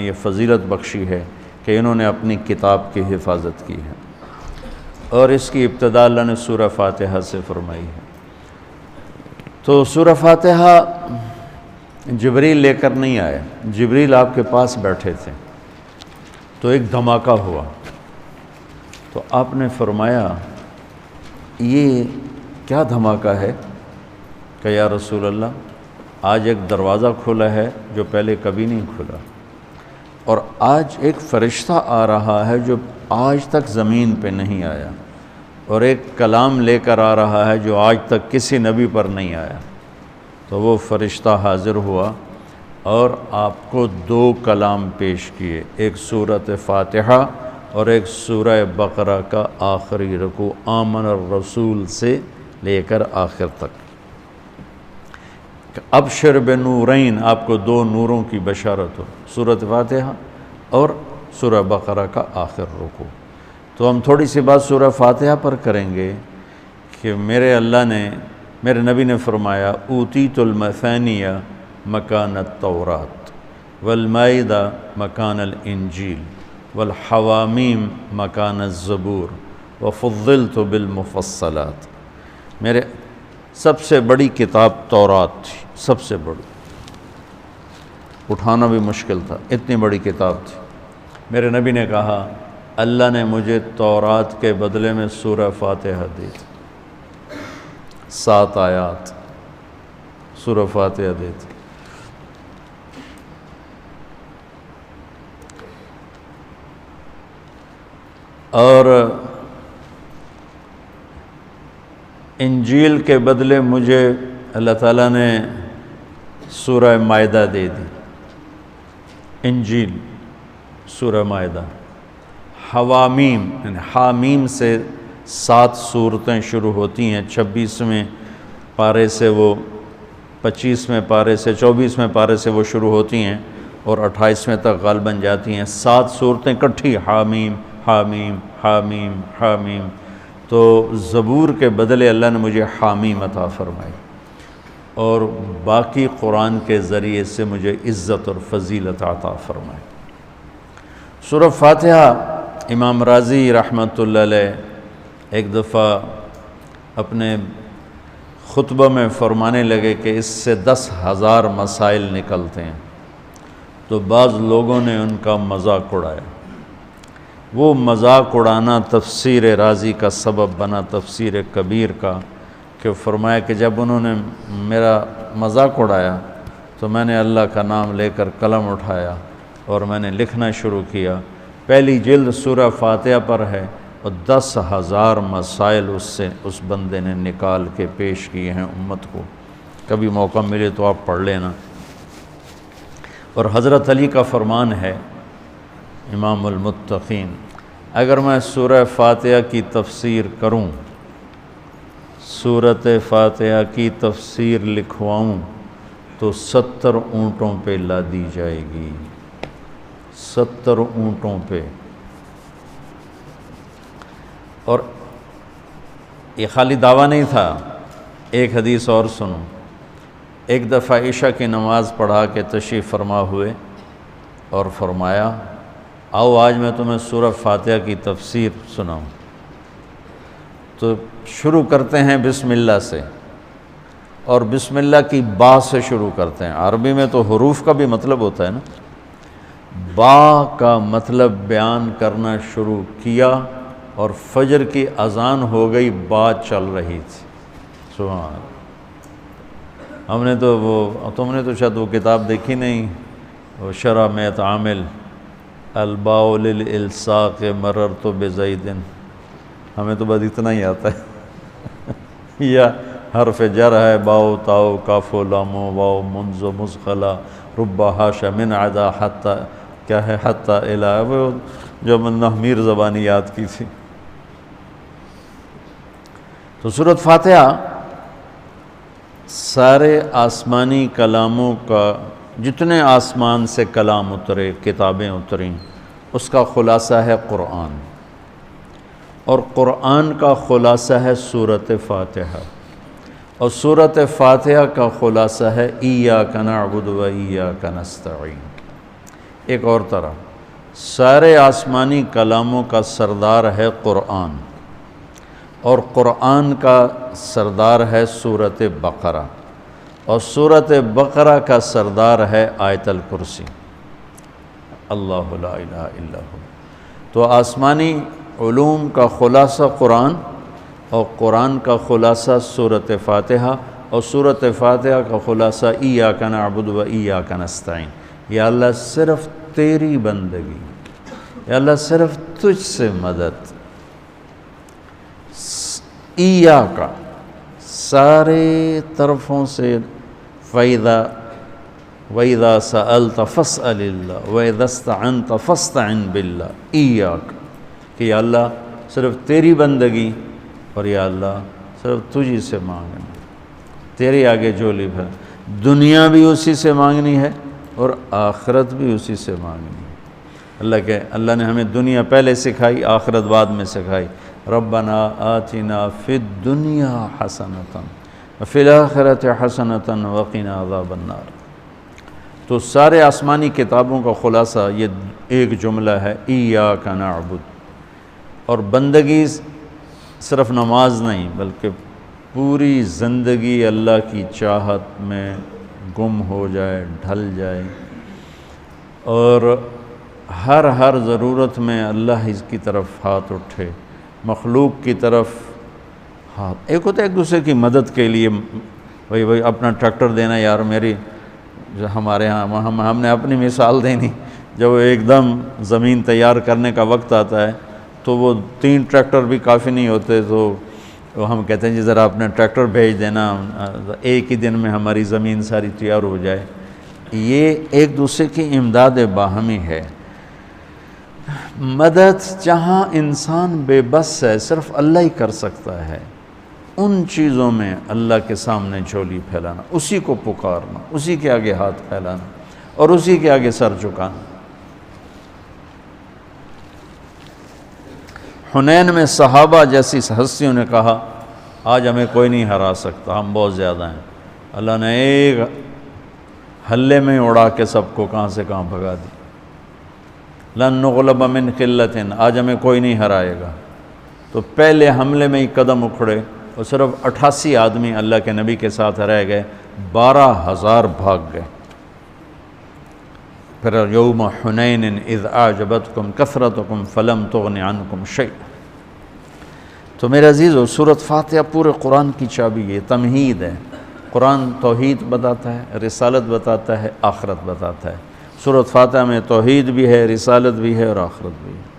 یہ فضیلت بخشی ہے کہ انہوں نے اپنی کتاب کی حفاظت کی ہے، اور اس کی ابتدا اللہ نے سورہ فاتحہ سے فرمائی ہے۔ تو سورہ فاتحہ جبریل لے کر نہیں آئے، جبریل آپ کے پاس بیٹھے تھے، تو ایک دھماکہ ہوا، تو آپ نے فرمایا یہ کیا دھماکہ ہے؟ کہ یا رسول اللہ آج ایک دروازہ کھلا ہے جو پہلے کبھی نہیں کھلا، اور آج ایک فرشتہ آ رہا ہے جو آج تک زمین پہ نہیں آیا، اور ایک کلام لے کر آ رہا ہے جو آج تک کسی نبی پر نہیں آیا۔ تو وہ فرشتہ حاضر ہوا اور آپ کو 2 کلام پیش کیے، ایک سورۃ فاتحہ اور ایک سورہ بقرہ کا آخری رکوع آمن الرسول سے لے کر آخر تک۔ ابشر بنورین، آپ کو 2 نوروں کی بشارت ہو، سورۃ فاتحہ اور سورہ بقرہ کا آخر رکوع۔ تو ہم تھوڑی سی بات سورہ فاتحہ پر کریں گے کہ میرے نبی نے فرمایا اوتیت المثانیہ مکان التورات والمائدہ مکان الانجیل والحوامیم مکان الزبور وفضلت بالمفصلات۔ میرے سب سے بڑی کتاب تورات تھی، سب سے بڑی، اٹھانا بھی مشکل تھا، اتنی بڑی کتاب تھی۔ میرے نبی نے کہا اللہ نے مجھے تورات کے بدلے میں سورہ فاتحہ دی تھی، 7 آیات سورہ فاتحہ دی تھی۔ اور انجیل کے بدلے مجھے اللہ تعالیٰ نے سورہ مائدہ دے دی، انجیل سورہ مائدہ۔ حوامیم یعنی حامیم سے 7 سورتیں شروع ہوتی ہیں، 26ویں پارے سے وہ 25ویں پارے سے 24ویں پارے سے وہ شروع ہوتی ہیں اور 28ویں تک غالباً جاتی ہیں، 7 صورتیں کٹھی، حامیم حامیم حامیم حامیم۔ تو زبور کے بدلے اللہ نے مجھے حامیم عطا فرمائی، اور باقی قرآن کے ذریعے سے مجھے عزت اور فضیلت عطا فرمائی۔ سورہ فاتحہ امام رازی رحمۃ اللہ علیہ ایک دفعہ اپنے خطبہ میں فرمانے لگے کہ اس سے 10,000 مسائل نکلتے ہیں، تو بعض لوگوں نے ان کا مذاق اڑایا۔ وہ مذاق اڑانا تفسیر رازی کا سبب بنا، تفسیر کبیر کا، کہ فرمایا کہ جب انہوں نے میرا مذاق اڑایا تو میں نے اللہ کا نام لے کر قلم اٹھایا اور میں نے لکھنا شروع کیا۔ پہلی جلد سورہ فاتحہ پر ہے اور 10,000 مسائل اس بندے نے نکال کے پیش کیے ہیں امت کو۔ کبھی موقع ملے تو آپ پڑھ لینا۔ اور حضرت علی کا فرمان ہے امام المتقین، اگر میں سورہ فاتحہ کی تفسیر کروں، سورۃ فاتحہ کی تفسیر لکھواؤں تو 70 اونٹوں پہ لادی جائے گی، 70 اونٹوں پہ۔ اور یہ خالی دعویٰ نہیں تھا، ایک حدیث اور سنو۔ ایک دفعہ عشاء کی نماز پڑھا کے تشریف فرما ہوئے اور فرمایا آؤ آج میں تمہیں سورہ فاتحہ کی تفسیر سناؤں۔ تو شروع کرتے ہیں بسم اللہ سے، اور بسم اللہ کی با سے شروع کرتے ہیں۔ عربی میں تو حروف کا بھی مطلب ہوتا ہے نا، با کا مطلب بیان کرنا شروع کیا اور فجر کی اذان ہو گئی، بات چل رہی تھی۔ سبحان، ہم نے تو تم نے تو شاید وہ کتاب دیکھی نہیں، وہ شرح میت عامل الباء للالصاق مررت بزید، ہمیں تو بس اتنا ہی آتا ہے۔ یا حرف جر ہے، باؤ تاؤ کاف و لام و واؤ منز و مزخلا رب حاشا من عدا حتی، کیا ہے حتی الہ، وہ جو من نحمیر زبانی یاد کی تھی۔ تو سورۃ فاتحہ سارے آسمانی کلاموں کا، جتنے آسمان سے کلام اترے، کتابیں اتریں، اس کا خلاصہ ہے قرآن، اور قرآن کا خلاصہ ہے سورۃ فاتحہ، اور سورۃ فاتحہ کا خلاصہ ہے ایاک نعبد و ایاک نستعین۔ ایک اور طرح، سارے آسمانی کلاموں کا سردار ہے قرآن، اور قرآن کا سردار ہے سورۃ بقرہ، اور سورۃ بقرہ کا سردار ہے آیت الکرسی، اللہ لا الہ الا ہو۔ تو آسمانی علوم کا خلاصہ قرآن، اور قرآن کا خلاصہ سورۃ فاتحہ، اور سورۃ فاتحہ کا خلاصہ ایاک نعبد و ایاک نستعین۔ یا اللہ صرف تیری بندگی، یا اللہ صرف تجھ سے مدد، ایاک سارے طرفوں سے، وَإِذَا سَأَلْتَ فَاسْأَلِ اللَّهِ وَإِذَا اسْتَعَنْتَ فَاسْتَعِنْ بِاللَّهِ ایاک، کہ یا اللہ صرف تیری بندگی، اور یا اللہ صرف تجھی سے مانگنا، تیرے آگے جھولی بھر، دنیا بھی اسی سے مانگنی ہے اور آخرت بھی اسی سے مانگنی ہے۔ اللہ نے ہمیں دنیا پہلے سکھائی، آخرت بعد میں سکھائی۔ ربنا آتنا فی الدنیا حسنۃ وفی الآخرۃ حسنۃ وقنا عذاب النار۔ تو سارے آسمانی کتابوں کا خلاصہ یہ ایک جملہ ہے، ایاک نعبد۔ اور بندگی صرف نماز نہیں، بلکہ پوری زندگی اللہ کی چاہت میں گم ہو جائے، ڈھل جائے، اور ہر ضرورت میں اللہ ہی کی طرف ہاتھ اٹھے، مخلوق کی طرف ہاتھ۔ ایک ہوتا ہے ایک دوسرے کی مدد کے لیے، بھائی اپنا ٹریکٹر دینا، یار میری جو ہمارے ہاں ہم نے اپنی مثال دینی، جب وہ ایک دم زمین تیار کرنے کا وقت آتا ہے تو وہ 3 ٹریکٹر بھی کافی نہیں ہوتے، تو ہم کہتے ہیں جی ذرا اپنا ٹریکٹر بھیج دینا، ایک ہی دن میں ہماری زمین ساری تیار ہو جائے۔ یہ ایک دوسرے کی امداد باہمی ہے۔ مدد جہاں انسان بے بس ہے، صرف اللہ ہی کر سکتا ہے، ان چیزوں میں اللہ کے سامنے جھولی پھیلانا، اسی کو پکارنا، اسی کے آگے ہاتھ پھیلانا، اور اسی کے آگے سر جھکانا۔ حنین میں صحابہ جیسی ہستیوں نے کہا آج ہمیں کوئی نہیں ہرا سکتا، ہم بہت زیادہ ہیں۔ اللہ نے ایک حلے میں اڑا کے سب کو کہاں سے کہاں بھگا دی۔ لن نغلب من قلۃ، آج ہمیں کوئی نہیں ہرائے گا۔ تو پہلے حملے میں ہی قدم اکھڑے، اور صرف 88 آدمی اللہ کے نبی کے ساتھ رہ گئے، 12,000 بھاگ گئے۔ پھر یوم حنین اذ اعجبتکم کثرتکم فلم تغن عنکم شیئا۔ تو میرے عزیزو، سورۃ فاتحہ پورے قرآن کی چابی ہے، تمہید ہے۔ قرآن توحید بتاتا ہے، رسالت بتاتا ہے، آخرت بتاتا ہے۔ سورۃ فاتحہ میں توحید بھی ہے، رسالت بھی ہے، اور آخرت بھی ہے۔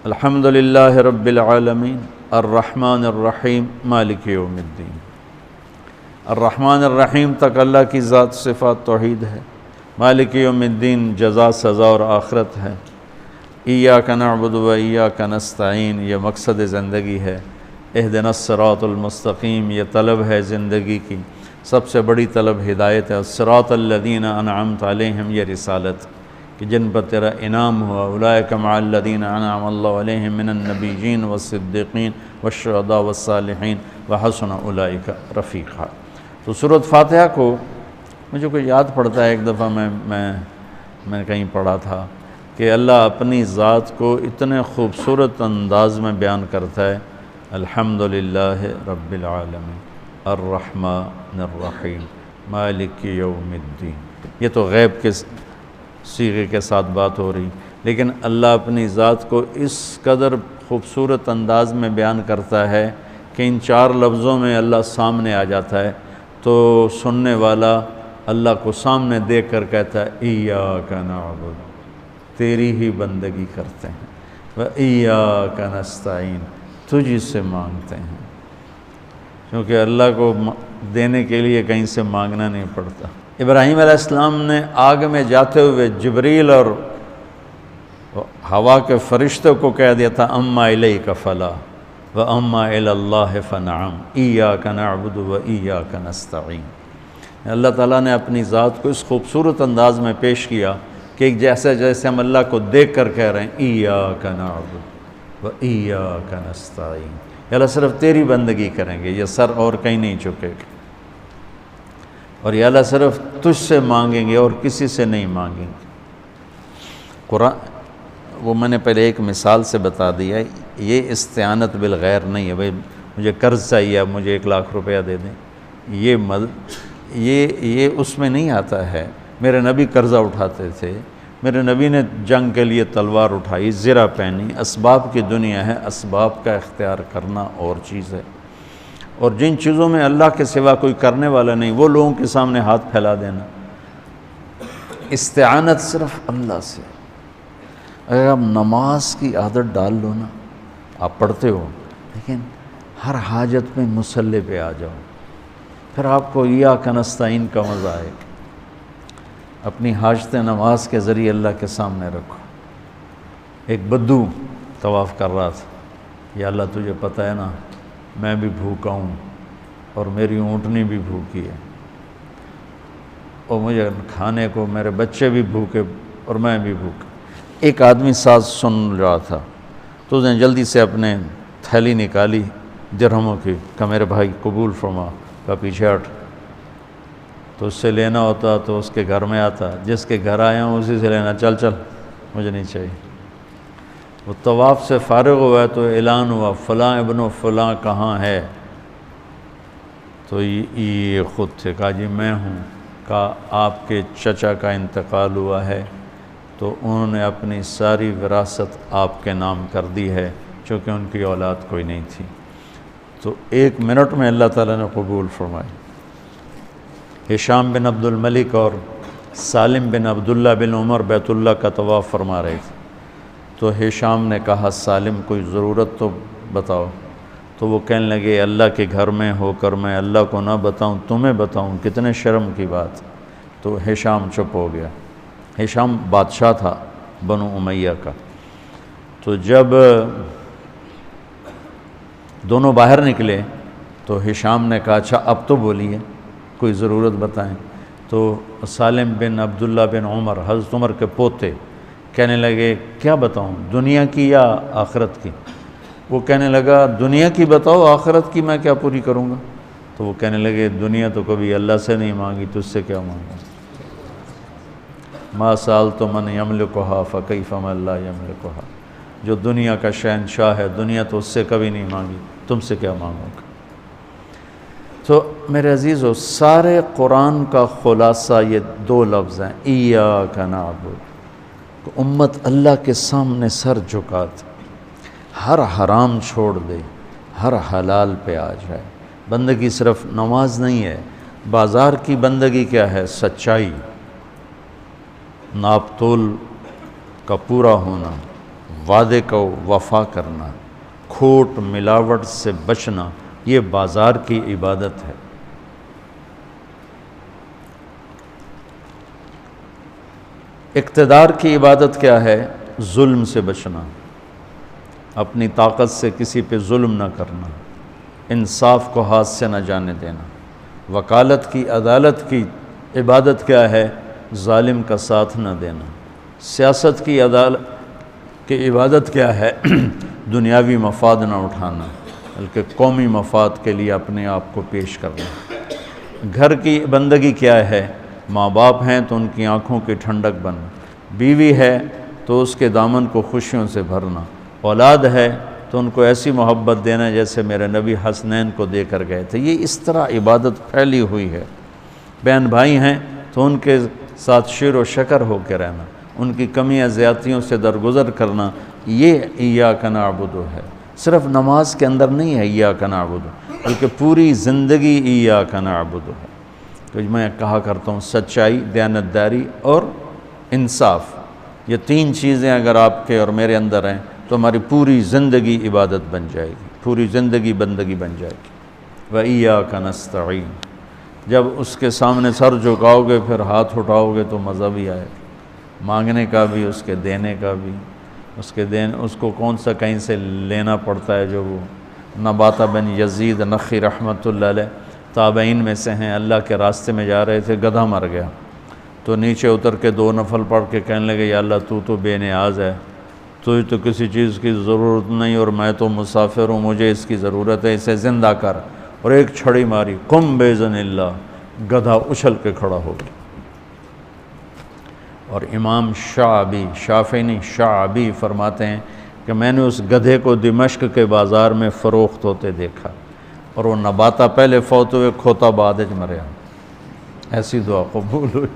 الحمدللہ رب العالمین الرحمن الرحیم مالک یوم الدین۔ الرحمن الرحیم تک اللہ کی ذات صفات توحید ہے، مالک یوم الدین جزا سزا اور آخرت ہے، ایاک نعبد و ایاک نستعین یہ مقصد زندگی ہے، اہدنا الصراط المستقیم یہ طلب ہے زندگی کی، سب سے بڑی طلب ہدایت ہے، الصراط الذین انعمت علیہم یہ رسالت کہ جن پر تیرا انعام ہوا، اولئک مع الذین انعم اللہ علیہم من النبیین والصدیقین والشہداء والصالحین وحسن اولئک رفیقا۔ تو سورۃ فاتحہ کو مجھے کوئی یاد پڑتا ہے، ایک دفعہ میں کہیں پڑھا تھا کہ اللہ اپنی ذات کو اتنے خوبصورت انداز میں بیان کرتا ہے، الحمدللہ رب العالمین الرحمن الرحیم مالک یوم الدین۔ یہ تو غیب کے صیغے کے ساتھ بات ہو رہی، لیکن اللہ اپنی ذات کو اس قدر خوبصورت انداز میں بیان کرتا ہے کہ ان 4 لفظوں میں اللہ سامنے آ جاتا ہے، تو سننے والا اللہ کو سامنے دیکھ کر کہتا ہے ایاک نعبد، تیری ہی بندگی کرتے ہیں، و ایاک نستعین تجھ سے مانگتے ہیں، کیونکہ اللہ کو دینے کے لیے کہیں سے مانگنا نہیں پڑتا۔ ابراہیم علیہ السلام نے آگ میں جاتے ہوئے جبریل اور ہوا کے فرشتوں کو کہہ دیا تھا اما الیک فلا و اما الی اللہ فنعم ایاک نعبد و ایاک نستعین۔ اللہ تعالیٰ نے اپنی ذات کو اس خوبصورت انداز میں پیش کیا کہ جیسے ہم اللہ کو دیکھ کر کہہ رہے ہیں ایاک نعبد و ایاک نستعین، یا اللہ صرف تیری بندگی کریں گے، یہ سر اور کہیں نہیں جھکے گا۔ اور یا اللہ صرف تجھ سے مانگیں گے اور کسی سے نہیں مانگیں گے۔ قرآن وہ میں نے پہلے ایک مثال سے بتا دیا، یہ استعانت بالغیر نہیں ہے، بھائی مجھے قرض چاہیے اب مجھے 1,00,000 روپیہ دے دیں، یہ اس میں نہیں آتا ہے۔ میرے نبی قرضہ اٹھاتے تھے، میرے نبی نے جنگ کے لیے تلوار اٹھائی، زرہ پہنی، اسباب کی دنیا ہے، اسباب کا اختیار کرنا اور چیز ہے، اور جن چیزوں میں اللہ کے سوا کوئی کرنے والا نہیں وہ لوگوں کے سامنے ہاتھ پھیلا دینا۔ استعانت صرف اللہ سے۔ اگر آپ نماز کی عادت ڈال لو نا، آپ پڑھتے ہو لیکن ہر حاجت میں مصلی پہ آ جاؤ، پھر آپ کو ایاک نستعین کا مزہ آئے گا۔ اپنی حاجت نماز کے ذریعے اللہ کے سامنے رکھو۔ ایک بدو طواف کر رہا تھا، یا اللہ تجھے پتہ ہے نا میں بھی بھوکا ہوں اور میری اونٹنی بھی بھوکی ہے، اور مجھے کھانے کو میرے بچے بھی بھوکے اور میں بھی بھوکا۔ ایک آدمی ساتھ سن رہا تھا تو اس نے جلدی سے اپنے تھیلی نکالی درہموں کی، کہ میرے بھائی قبول فرما، کا پیچھے ہٹ۔ تو اس سے لینا ہوتا تو اس کے گھر میں آتا، جس کے گھر آیا ہوں اسی سے لینا، چل چل مجھے نہیں چاہیے۔ وہ طواف سے فارغ ہوا تو اعلان ہوا فلاں ابن فلاں کہاں ہے؟ تو یہ خود تھے، کہا جی میں ہوں۔ کہا آپ کے چچا کا انتقال ہوا ہے تو انہوں نے اپنی ساری وراثت آپ کے نام کر دی ہے، چونکہ ان کی اولاد کوئی نہیں تھی۔ تو 1 منٹ میں اللہ تعالیٰ نے قبول فرمائی۔ ہشام بن عبد الملک اور سالم بن عبداللہ بن عمر بیت اللہ کا طواف فرما رہے تھے، تو ہشام نے کہا سالم کوئی ضرورت تو بتاؤ، تو وہ کہنے لگے اللہ کے گھر میں ہو کر میں اللہ کو نہ بتاؤں تمہیں بتاؤں، کتنے شرم کی بات۔ تو ہشام چپ ہو گیا۔ ہشام بادشاہ تھا بنو امیہ کا۔ تو جب دونوں باہر نکلے تو ہشام نے کہا اچھا اب تو بولیے، کوئی ضرورت بتائیں۔ تو سالم بن عبداللہ بن عمر، حضرت عمر کے پوتے، کہنے لگے کیا بتاؤں، دنیا کی یا آخرت کی؟ وہ کہنے لگا دنیا کی بتاؤ، آخرت کی میں کیا پوری کروں گا؟ تو وہ کہنے لگے دنیا تو کبھی اللہ سے نہیں مانگی، تجھ سے کیا مانگوں؟ ما سألت من یملکھا فکیف من لا یملکھا، جو دنیا کا شہنشاہ ہے، دنیا تو اس سے کبھی نہیں مانگی، تم سے کیا مانگوں گا؟ تو میرے عزیزو، سارے قرآن کا خلاصہ یہ 2 لفظ ہیں، ایاک نعبد۔ امت اللہ کے سامنے سر جھکا دے، ہر حرام چھوڑ دے، ہر حلال پہ آ جائے۔ بندگی صرف نماز نہیں ہے، بازار کی بندگی کیا ہے؟ سچائی، ناپ تول کا پورا ہونا، وعدے کو وفا کرنا، کھوٹ ملاوٹ سے بچنا، یہ بازار کی عبادت ہے۔ اقتدار کی عبادت کیا ہے؟ ظلم سے بچنا، اپنی طاقت سے کسی پہ ظلم نہ کرنا، انصاف کو ہاتھ سے نہ جانے دینا۔ وکالت کی، عدالت کی عبادت کیا ہے؟ ظالم کا ساتھ نہ دینا۔ سیاست کی عدالت کی عبادت کیا ہے؟ دنیاوی مفاد نہ اٹھانا، بلکہ قومی مفاد کے لیے اپنے آپ کو پیش کرنا۔ گھر کی بندگی کیا ہے؟ ماں باپ ہیں تو ان کی آنکھوں کی ٹھنڈک بننا، بیوی ہے تو اس کے دامن کو خوشیوں سے بھرنا، اولاد ہے تو ان کو ایسی محبت دینا جیسے میرے نبی حسنین کو دے کر گئے تھے۔ یہ اس طرح عبادت پھیلی ہوئی ہے۔ بہن بھائی ہیں تو ان کے ساتھ شیر و شکر ہو کے رہنا، ان کی کمیاں زیادتیوں سے درگزر کرنا، یہ ایاک نعبد ہے۔ صرف نماز کے اندر نہیں ہے ایاک نعبد، بلکہ پوری زندگی ایاک نعبد ہے۔ تو میں کہا کرتا ہوں سچائی، دیانتداری اور انصاف، یہ 3 چیزیں اگر آپ کے اور میرے اندر ہیں تو ہماری پوری زندگی عبادت بن جائے گی، پوری زندگی بندگی بن جائے گی۔ وَإِيَّاكَ نَسْتَعِينُ، جب اس کے سامنے سر جھکاؤ گے پھر ہاتھ اٹھاؤ گے تو مزہ بھی آئے گا، مانگنے کا بھی، اس کے دینے کا بھی۔ اس کو کون سا کہیں سے لینا پڑتا ہے؟ جو وہ نباتہ بن یزید نخی رحمۃ اللہ علیہ تابعین میں سے ہیں، اللہ کے راستے میں جا رہے تھے، گدھا مر گیا تو نیچے اتر کے 2 نفل پڑھ کے کہنے لگے یا اللہ تو بے نیاز ہے، تجھے تو کسی چیز کی ضرورت نہیں اور میں تو مسافر ہوں، مجھے اس کی ضرورت ہے، اسے زندہ کر۔ اور ایک چھڑی ماری، قم باذن اللہ، گدھا اچھل کے کھڑا ہو گیا۔ اور امام شعبی، شافعی نہیں شعبی فرماتے ہیں کہ میں نے اس گدھے کو دمشق کے بازار میں فروخت ہوتے دیکھا، اور وہ نباتا پہلے فوت ہوئے، کھوتا بعد وچ مریا، ایسی دعا قبول ہوئی۔